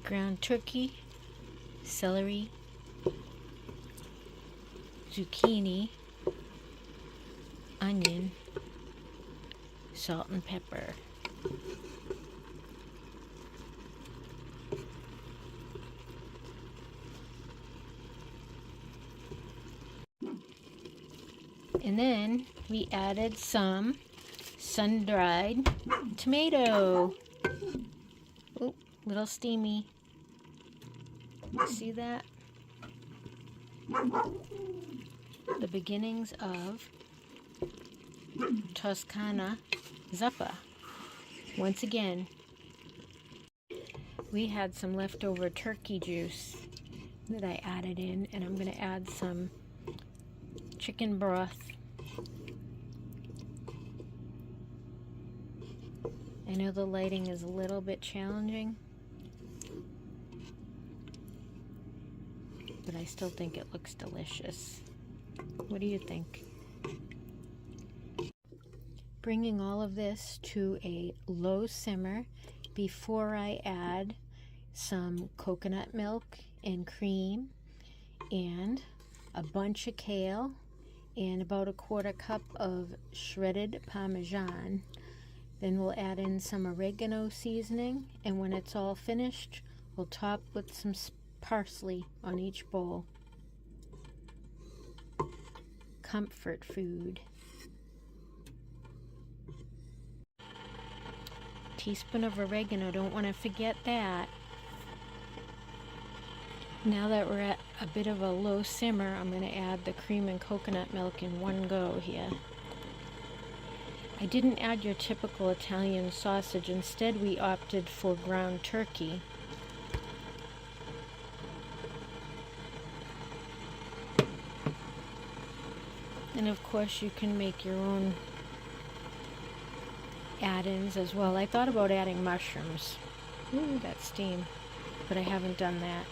ground turkey, celery, zucchini, onion, salt and pepper. And then we added some sun-dried tomato. Oh, little steamy. See that? The beginnings of Toscana Zuppa. Once again, we had some leftover turkey juice that I added in, and I'm going to add some chicken broth. I know the lighting is a little bit challenging, but I still think it looks delicious. What do you think? Bringing all of this to a low simmer before I add some coconut milk and cream and a bunch of kale and about a 1/4 cup of shredded Parmesan. Then we'll add in some oregano seasoning, and when it's all finished, we'll top with some parsley on each bowl. Comfort food. Teaspoon of oregano, don't want to forget that. Now that we're at a bit of a low simmer, I'm going to add the cream and coconut milk in one go here. I didn't add your typical Italian sausage. Instead, we opted for ground turkey. And of course, you can make your own add-ins as well. I thought about adding mushrooms. Ooh, that steam. But I haven't done that.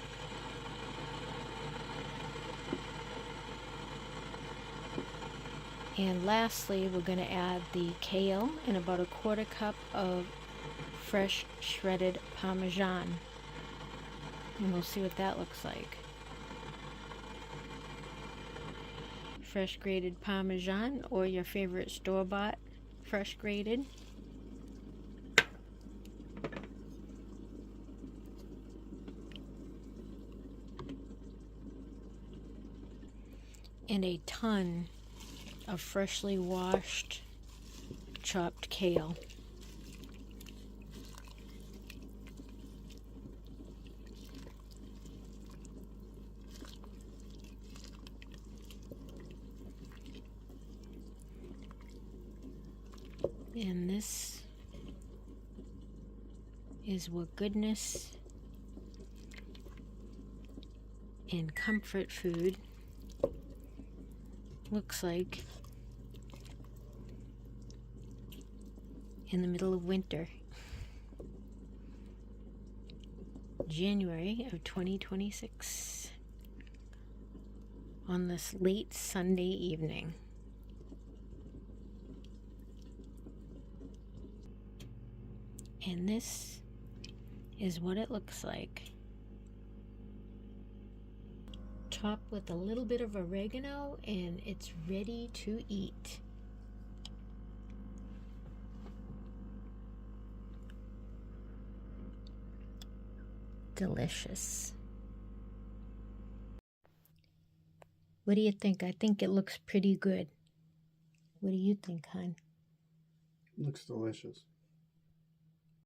And lastly, we're going to add the kale and about a 1/4 cup of fresh shredded Parmesan. And we'll see what that looks like. Fresh grated Parmesan or your favorite store-bought fresh grated. And a ton of freshly washed chopped kale. And this is what goodness and comfort food looks like in the middle of winter, January of 2026, on this late Sunday evening. And this is what it looks like. Top with a little bit of oregano, and it's ready to eat. Delicious. What do you think? I think it looks pretty good. What do you think, hon? Looks delicious.